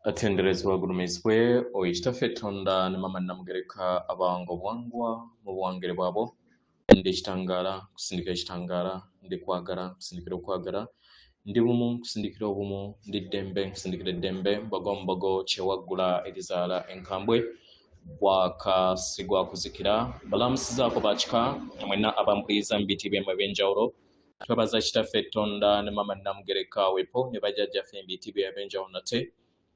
atenderezebwa gulumizibwe oyitaffe Tonda ne mama Namugereka abango bwangwa mu buwangire bwabo ndi ekitangala kusindikira ekitangala ndi kwagala kusindikira okwagala ndi bumu kusindikira obumu ndi ddembe kusindikira eddembe mbogo mbogo kyewaggula erizaala enkambwe bwakasigwa kuzikira balamusizaako bakika mwenna abampuliriza mu biti byemmwe ebyenjawulo twebaza kitaffe Tonda ne mama Namugereka wepo ne bajjajjaffe mu biti bye ebyenjawulo nate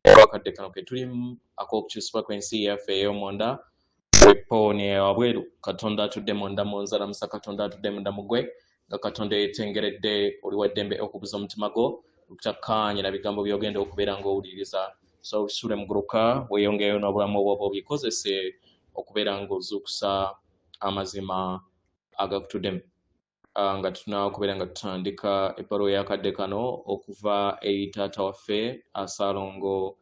wakadde kano ke tulimu ak'okukyusibwa kw'ensi yaffe ey'omunda wepo ne wabweru Katonda atudde munda mu nzalamusa Katonda atudde munda mu ggwe nga Katonda yeetengeredde oli wa ddembe okubuza omutima gwo okutakkaanyira bigambo by'ogenda okubeera ng'owuliriza so bisule muguluka weeyongereyo n'obulamu obwo bikozese okubeera ng'ozuukusa amazima agakutuddemu nga tulina okubeera nga tutandika ebbaluwa y'akadde kano okuva eri taata waffe Asaalongo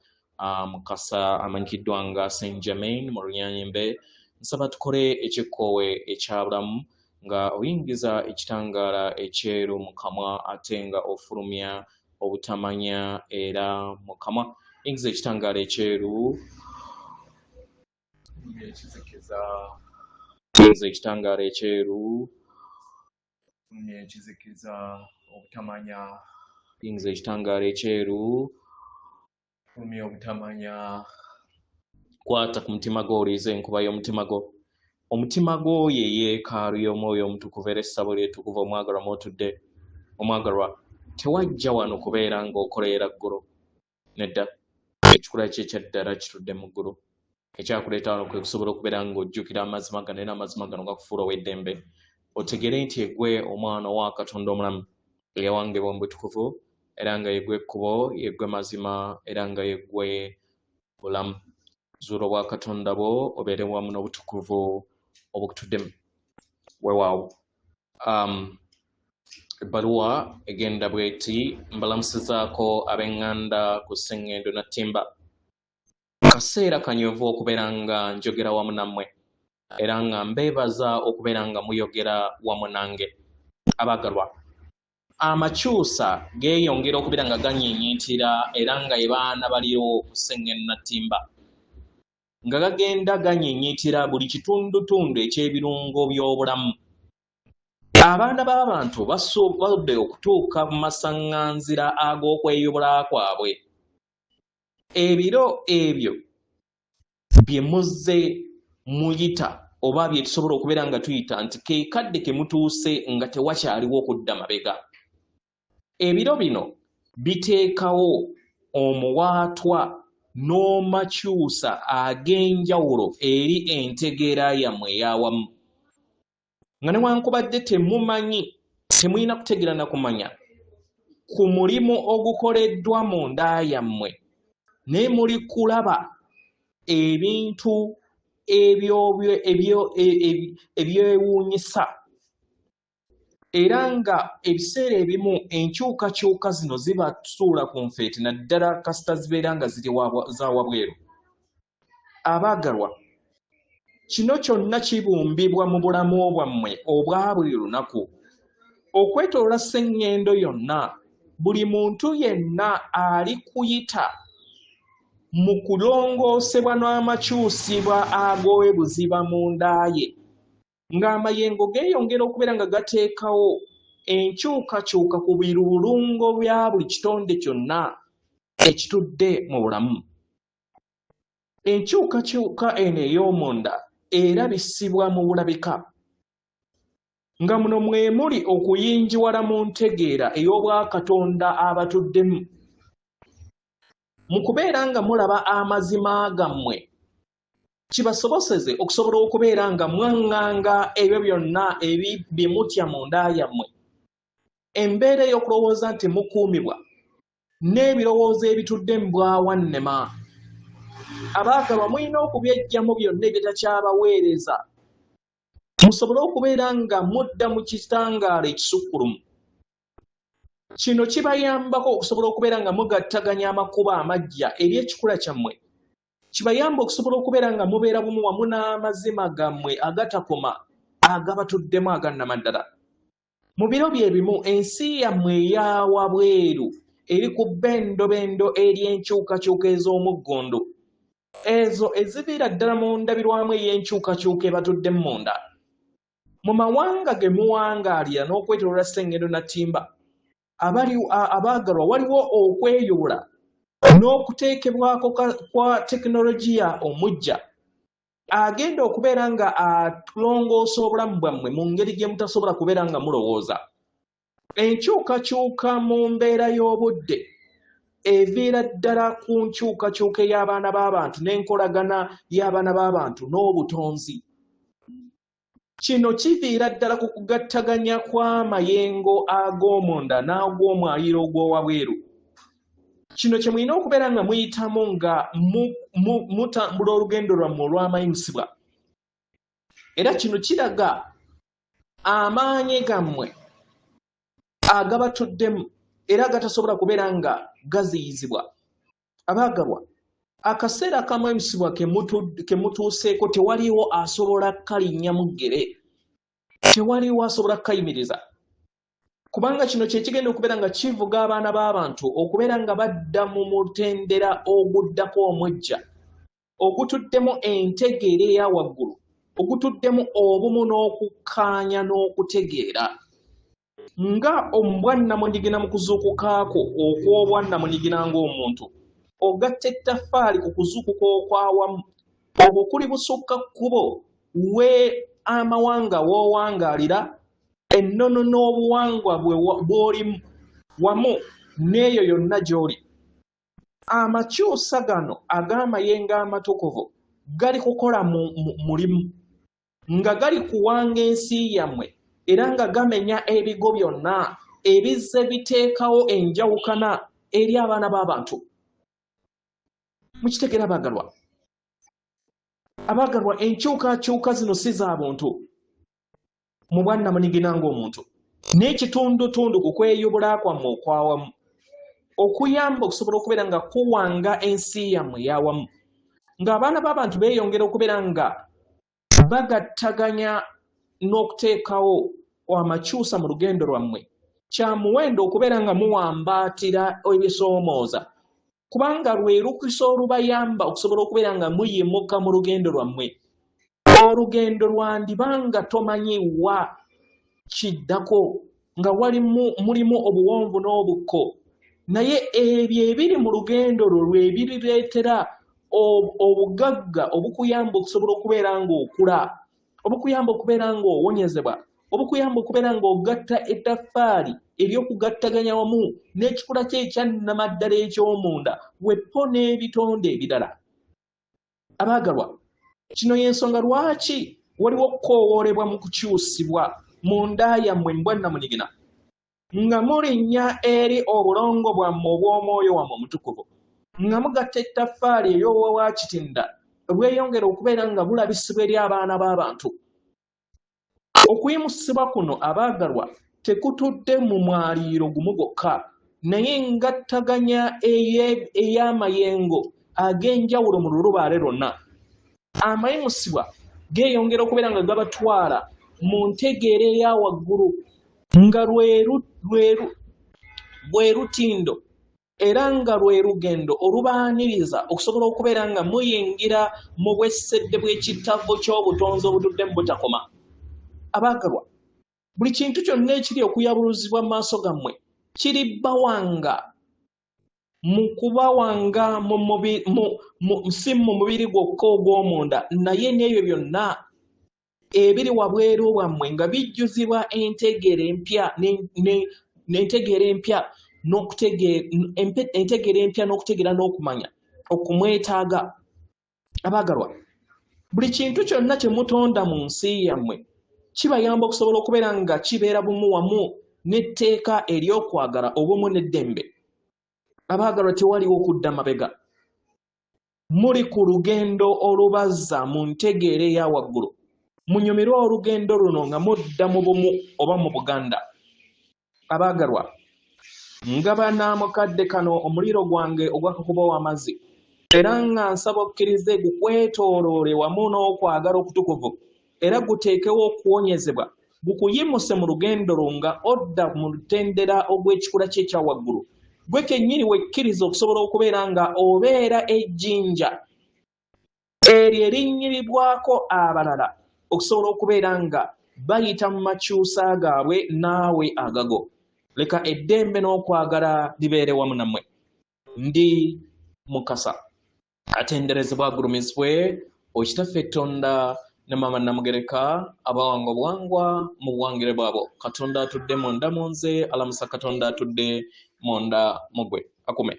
Mukasa amanyikiddwa nga St. Germain mu Lunyanyimbe. Nsaba tukole ekikkoowe ekyabulamu nga oyingiza ekitangaala ekyeru mu kamwa ate nga ofulumya obutamanya era mu kamwa. Yingiza ekitangaala ekyeru yingiza ekitangaala ekyeru ekizikiza obutamanya yingiza ekitangaala ekyeru fulumya obutamanya kwata ku mutima gwo oliiza enkuba y'omutima gwo. Omutima gwo ye yeekaalu y'omwoyo omutukuvu era essabo lyetukuvu omwagalwa mwotudde omwagalwa tewajja wano kubeera ng'okoleera ggulu nedda ekikula kye ekyaddala kitudde mu ggulu ekyakuleeta wano kwe kusobola okubeera ng'ojjukira amazima gano era amazima gano gakufuula ow'eddembe otegere nti egwe omwana wa Katonda omulamu eyawangibwa mu butukuvu era nga yegwe ekkubo yegwe mazima era nga yegwe bulamu. Zuula obwa Katonda bwo obeere wamu n'obutukuvu obukutuddemu weewaawo. Ebbaluwa egenda bw'eti mbalamusizaako ab'eŋŋanda ku Sseŋŋendo Nattimba. Kaseera kanywevu okubeera nga njogera wamu nammwe era nga mbeebaza okubeera nga muyogera wamu nange. Abaagalwa, amakyusa geeyongera okubeera nga ganyiinyiitira era nga ye baana baliwo ku Sseŋŋendo Nattimba nga gagenda ganyiinyiitira buli kitundutundu eky'ebirungo by'obulamu. Abaana b'abantu basobodde okutuuka mu masaŋŋanzira ag'okweyubula kwabwe. Ebiro ebyo bye muzze muyita oba bye tusobola okubeera nga tuyita nti ke kadde ke mutuuse nga tewakyaliwo okudda mabega. Ebiro bino biteekawo omuwaatwa n'omakyusa ag'enjawulo eri entegeera yammwe ey'awamu. Nga newankubadde temumanyi temulina kutegeera na kumanya ku mulimu ogukoleddwa mu nda yammwe naye muli kulaba ebintu ebyewuunyisa era nga ebiseera ebimu enkyukakyuka zino zibatuula ku nfeeti naddala kasita zibeera nga ziri za wabweru. Abaagalwa, kino kyonna kibumbibwa mu bulamu bwammwe obwa buli lunaku. Okwetoloola Sseŋŋendo yonna buli muntu yenna ali kuyita mu kulongoosebwa n'amakyusibwa ag'obuziba mu nda ye ng'amayengo geeyongera okubeera nga gateekawo enkyukakyuka ku birulungo bya buli kitonde kyonna ekitudde mu bulamu. Enkyukakyuka eno ey'omunda erabisibwa mu bulabika nga muno mwe muli okuyinjiwala mu ntegeera ey'obwakatonda abatuddemu mu kubeera nga mulaba amazima gammwe kibasoboseze okusobola okubeera nga mwaŋŋanga ebyo byonna bye mutya mu nda yammwe. Embeera ey'okulowooza nti mukuumibwa n'ebirowoozo ebitudde mu bwawannema. Abaagalwa, mulina okubyeggyamu byonna ebitakyabaweereza musobole okubeera nga mudda mu kitangaala ekisukkulumu. Kino kibayambako okusobola okubeera nga mugattaganya amakubo amaggya eri ekikula kyammwe. Kibayamba okusobola okubeera nga mubeera bumu wamu n'amazima gammwe agatakoma agabatuddemu agannamaddala. Mu biro bye bimu ensi yammwe eya wabweru eri ku bendo ery'enkyukakyuka ez'omuggondo ezo eziviira ddala mu ndabirwamu ey'enkyukakyuka ebatudde munda mu mawanga ge muwangaalira n'okwetooloola Ssengendo Nattimba abaagalwa waliwo okweyubula n'okuteekebwako kwa tekinologiya omujja agenda okubeera nga atulongoosa obulamu bwammwe mu ngeri gye mutasobola kubeera nga mulowooza. Enkyukakyuka mu mbeera y'obudde eviira ddala ku nkyukakyuka ey'abaana b'abantu n'enkolagana y'abaana b'abantu n'obutonzi. Kino kiviira ddala ku kugattaganya kw'amayengo ag'omunda n'ag'omwaliiro ogw'owabweru. Kino kye mulina okubeera nga muyitamu nga mutambula olugendo lwammwe olw'amayinzibwa. Era kino kiraga amaanyi gammwe agabatuddemu era gatasobola kubeera nga gaziyizibwa. Abaagalwa, akaseera ak'amayinzibwa ke mutuuseeko tewaliwo asobola kkalinnya mu ggere, tewaliwo asobola kkayimiriza. Kubanga kino kye kigenda okubeera nga kivuga abaana b'abantu okubeera nga badda mu mutendera oguddako omujja, ogutuddemu entegeera eya waggulu, ogutuddemu obumu n'okukkaanya n'okutegeera. Nga omubwannamunigina mu kuzuukukaako okw'obwannamunigina ng'omuntu, ogatta ettaffaali ku kuzuukuka okwawamu, obwo kuli busukka kkubo we amawanga w'owangaalira, ennono n'obuwangwa bw'olimu wamu n'eyo yonna gy'oli. Amakyusa gano ag'amayengo amatukuvu gali kukola mulimu nga gali kuwanga ensi yammwe era nga gamenya ebigo byonna ebizze biteekawo enjawukana eri abaana b'abantu. Mukitegeera abaagalwa? Abaagalwa, enkyukakyuka zino si za buntu mu bwannamunigina ng'omuntu, n'ekitundutundu ku kweyubula kwammwe okwawamu okuyamba okusobola okubeera nga kuwanga ensi yammwe eyawamu, ng'abaana b'abantu beeyongera okubeera nga bagattaganya n'okuteekawo amakyusa mu lugendo lwammwe. Kya muwendo okubeera nga muwambaatira ebisoomooza, kubanga lwe lukisa olubayamba okusobola okubeera nga muyimuka mu lugendo lwammwe. Olugendo lwandibanga tomanyi wa kiddako, nga mulimu obuwonvu n'obukko, naye ebyo ebiri mu lugendo lwo lwe birireetera obugagga obukuyamba okusobola okubeera ng'okula, obukuyamba okubeera ng'owonyezebwa, obukuyamba okubeera ng'ogatta ettaffaali ery'okugattaganya wamu n'ekikula kye ekyannamaddala eky'omunda weppo n'ebitonde ebirala. Abaagalwa, kino y'ensonga lwaki waliwo okukoowoolebwa mu kukyusibwa mu nda yammwe mu bwannamunigina nga mulinnya eri obulongo bwammwe obw'omwoyo wammwe omutukuvu, nga mugatta ettaffaali ery'obwakitinda bweyongera okubeera nga bulabisibwa eri abaana b'abantu. Okuyimusibwa kuno abaagalwa tekutudde mu mwaliiro gumu gwokka, naye ngattaganya ey'amayengo ag'enjawulo mu lulubaale lwonna. Amayimusibwa geeyongera okubeera nga gabatwala mu ntegeera eya waggulu nga lwe lutindo era nga lwe lugendo olubaaniriza okusobola okubeera nga muyingira mu bwesedde bw'ekittavvo ky'obutonzi obutudde mu butakoma. Abaagalwa, buli kintu kyonna ekiri okuyabuluzibwa mu maaso gammwe kiri bbawanga mu kubawanga si mu mubiri gwokka ogw'omunda, naye n'ebyo byonna ebiri wabweru bwammwe nga bijjuzibwa entegeera empya n'okutegeera n'okumanya okumwetaaga. Abaagalwa, buli kintu kyonna kye mutonda mu nsi yammwe kibayamba okusobola okubeera nga kibeera bumu wamu n'etteeka ery'okwagala obumu n'eddembe. Abaagalwa, tewaliwo kudda mabega. Muli ku lugendo olubazza mu ntegeera eya waggulu. Munyumirwe olugendo luno nga mudda mu bumu oba mu Buganda. Abaagalwa, ngaba n'amukadde kano omuliro gwange ogwakakuba w'amazzi, era nga nsaba okkirize gukwetooloole wamu n'okwagala okutukuvu, era guteekewo okuwonyezebwa, gukuyimuse mu lugendo lwo nga odda mu lutendera ogw'ekikula kye ekya waggulu, gwe kennyini wekkiriza okusobola okubeera nga obeera ejjinja eryo erinnyiribwako abalala okusobola okubeera nga bayita mu makyusa gaabwe naawe agago. Leka eddembe n'okwagala libeere wamu nammwe. Ndi Mukasa, atenderezebwa agulumizibwe Okitaffe Katonda ne Maama Namugereka abawanga obuwangwa mu buwangire bwabo. Katonda atudde munda mu nze, alamusa Katonda atudde munda mu gwe. Akume.